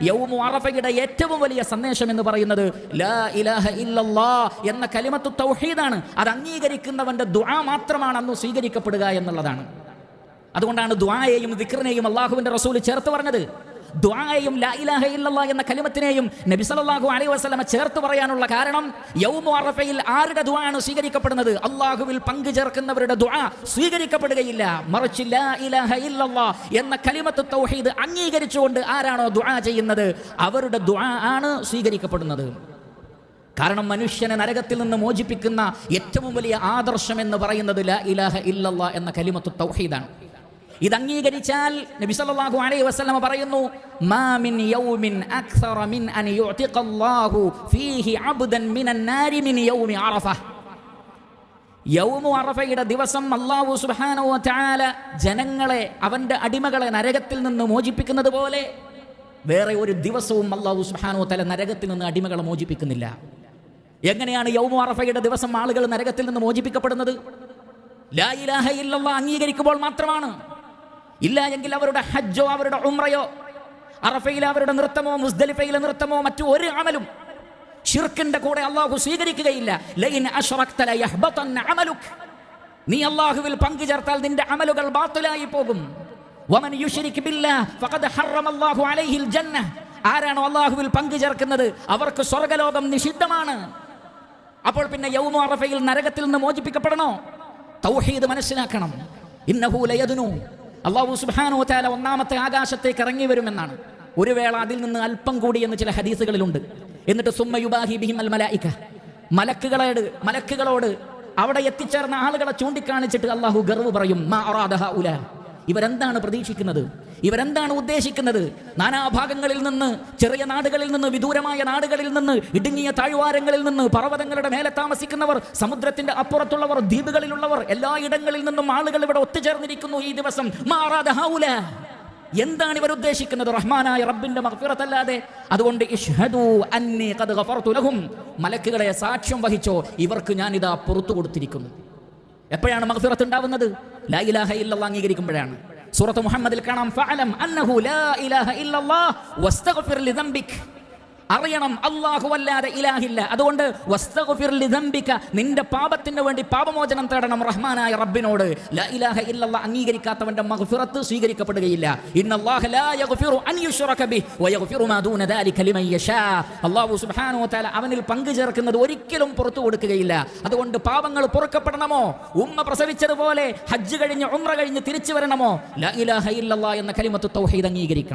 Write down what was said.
യൗമു അറഫയുടെ ഏറ്റവും വലിയ സന്ദേശം എന്ന് പറയുന്നത് ലാ ഇലാഹ ഇല്ലല്ലാഹ് എന്ന കലിമത്തു തൗഹീദാണ്. അത് അംഗീകരിക്കുന്നവന്റെ ദുആ മാത്രമാണ് അന്ന് സ്വീകരിക്കപ്പെടുക എന്നുള്ളതാണ്. അതുകൊണ്ടാണ് ദുആയെയും ദിക്റിനെയും അല്ലാഹുവിന്റെ റസൂൽ ചേർത്ത് പറഞ്ഞത്. ദുആയെയും ലാ ഇലാഹ ഇല്ലല്ലാഹ് എന്ന കലിമത്തിനെയും നബി സല്ലല്ലാഹു അലൈഹി വസല്ലമ ചേർത്ത് പറയാനുള്ള കാരണം യൗമു അറഫയിൽ ആരുടെ ദുആയാണ് സ്വീകരിക്കപ്പെടുന്നത്? അല്ലാഹുവിൽ പങ്കു ചേർക്കുന്നവരുടെ ദുആ സ്വീകരിക്കപ്പെടുകയില്ല. മറിച്ച് ലാ ഇലാഹ ഇല്ലല്ലാഹ് എന്ന കലിമത്ത് തൗഹീദ് അംഗീകരിച്ചുകൊണ്ട് ആരാണോ ദുആ ചെയ്യുന്നത് അവരുടെ ദുആ ആണ് സ്വീകരിക്കപ്പെടുന്നത്. കാരണം മനുഷ്യനെ നരകത്തിൽ നിന്ന് മോചിപ്പിക്കുന്ന ഏറ്റവും വലിയ ആദർശം എന്ന് പറയുന്നത് ലാ ഇലാഹ ഇല്ലല്ലാഹ് എന്ന കലിമത്ത് തൗഹീദാണ്. ഇത് അംഗീകരിച്ചാൽ നബി സല്ലല്ലാഹു അലൈഹി വസല്ലം പറയുന്നു, മാ മിൻ യൗമിൻ അക്സറ മിൻ അൻ യുഅതിഖല്ലാഹു ഫീഹി അബ്ദൻ മിനൻ നാരി മിൻ യൗമി അറഫ. യൗമു അറഫയുടെ ദിവസം അല്ലാഹു സുബ്ഹാനഹു വ തആല ജനങ്ങളെ, അവന്റെ അടിമകളെ നരകത്തിൽ നിന്ന് മോചിപ്പിക്കുന്നത് പോലെ വേറെ ഒരു ദിവസവും അല്ലാഹു സുബ്ഹാനഹു വ തആല നരകത്തിൽ നിന്ന് അടിമകളെ മോചിപ്പിക്കുന്നില്ല. എങ്ങനെയാണ് യൗമു അറഫയുടെ ദിവസം ആളുകൾ നരകത്തിൽ നിന്ന് മോചിപ്പിക്കപ്പെടുന്നത്? ലാ ഇലാഹ ഇല്ലല്ലാഹ് അംഗീകരിക്കുമ്പോൾ മാത്രമാണ്. ഇല്ല എങ്കിൽ അവരുടെ ഹജ്ജോ അവരുടെ ഉംറയോ അറഫയിലെ അവരുടെ നൃത്തമോ മുസ്ദലിഫയിലെ നൃത്തമോ മറ്റു ഒരു അമലും ശിർക്കിന്റെ കൂടെ അല്ലാഹു സ്വീകരിക്കുകയില്ല. ലൈൻ അശ്റക്ത ലയഹ്ബതന്ന അമലുക്, നീ അല്ലാഹുവിൽ പങ്കു ചേർത്താൽ നിന്റെ അമലുകൾ ബാത്തിലായി പോകും. വമൻ യുശ്രിക് ബില്ലാഹ് ഫഖദ് ഹറമല്ലാഹു അലൈഹിൽ ജന്ന, ആരാണോ അല്ലാഹുവിൽ പങ്കു ചേർക്കുന്നത് അവർക്ക് സ്വർഗ്ഗലോകം നിഷിദ്ധമാണ്. അപ്പോൾ പിന്നെ യൗമു അറഫയിൽ നരകത്തിൽ നിന്ന് മോചിപ്പിക്കപ്പെടണോ? തൗഹീദ് മനസ്സിലാക്കണം. ഇന്നഹു ലയദ്നു, അല്ലാഹു സുബ്ഹാനഹു വ തആല ഒന്നാമത്തെ ആകാശത്തേക്ക് ഇറങ്ങി വരുമെന്നാണ്. ഒരു വേള അതിൽ നിന്ന് അല്പം കൂടി എന്ന് ചില ഹദീസുകളിലുണ്ട്. എന്നിട്ട് സുമ്മ യുബാഹി ബിഹിം അൽ മലായിക, മലക്കുകളോട് അവിടെ എത്തിച്ചേർന്ന ആളുകളെ ചൂണ്ടിക്കാണിച്ചിട്ട് അല്ലാഹു ഗർവ് പറയും, മാ അറാദ ഹൗലാ, ഇവരെന്താണ് പ്രതീക്ഷിക്കുന്നത്, ഇവരെന്താണ് ഉദ്ദേശിക്കുന്നത്? നാനാഭാഗങ്ങളിൽ നിന്ന്, ചെറിയ നാടുകളിൽ നിന്ന്, വിദൂരമായ നാടുകളിൽ നിന്ന്, ഇടുങ്ങിയ താഴ്വാരങ്ങളിൽ നിന്ന്, പർവ്വതങ്ങളുടെ മേലെ താമസിക്കുന്നവർ, സമുദ്രത്തിന്റെ അപ്പുറത്തുള്ളവർ, ദ്വീപുകളിലുള്ളവർ, എല്ലായിടങ്ങളിൽ നിന്നും ആളുകൾ ഇവിടെ ഒത്തുചേർന്നിരിക്കുന്നു ഈ ദിവസം. എന്താണ് ഇവർ ഉദ്ദേശിക്കുന്നത്? റഹ്മാനായ റബ്ബിന്റെ മഗ്ഫിറത്തല്ലാതെ. അതുകൊണ്ട് ഇശ്ഹദു അന്നി ഖദ് ഗഫർതു ലഹും, മലക്കുകളെ സാക്ഷ്യം വഹിച്ചോ, ഇവർക്ക് ഞാൻ ഇതാ പുറത്തു കൊടുത്തിരിക്കുന്നു. എപ്പോഴാണ് മഗ്ഫിറത്ത് ഉണ്ടാവുന്നത്? ലാ ഇലാഹ ഇല്ലല്ലാഹ് അംഗീകരിക്കുമ്പോഴാണ്. സൂറത്ത് മുഹമ്മദിൽ കാണാം, ഫഅലം അന്നഹു ലാ ഇലാഹ ഇല്ലല്ലാഹ് വസ്തഗ്ഫിർ ലിദംബിക, അറിയണം അല്ലാഹു അല്ലാതെ ഇലാഹില്ല. അതുകൊണ്ട് വസ്തഗ്ഫിർ ലിദംബിക, നിന്റെ പാപത്തിന് വേണ്ടി പാപമോചനം തേടണം റഹ്മാനായ റബ്ബിനോട്. ലാ ഇലാഹ ഇല്ലല്ലാഹ് അംഗീകരിക്കാത്തവന്റെ മഗ്ഫിറത്ത് സ്വീകരിക്കപ്പെടുകയില്ല. ഇന്നല്ലാഹ ലാ യഗ്ഫിറു അൻ യുശ്റക ബിഹി വയഗ്ഫിറു മാ ദൂന ദാലിക ലിമൻ യശാ. അല്ലാഹു സുബ്ഹാനഹു വ തആല അവനിൽ പങ്കു ചേർക്കുന്നത് ഒരിക്കലും പുറത്തു കൊടുക്കുകയില്ല. അതുകൊണ്ട് പാപങ്ങൾ പൊറുക്കപ്പെടണമോ, ഉമ്മ പ്രസവിച്ചതുപോലെ ഹജ്ജ് കഴിഞ്ഞ് ഉംറ കഴിഞ്ഞ് തിരിച്ചു വരണമോ, ലാ ഇലാഹ ഇല്ലല്ലാഹ് എന്ന കലിമത്ത് തൗഹീദ് അംഗീകരിക്കണം.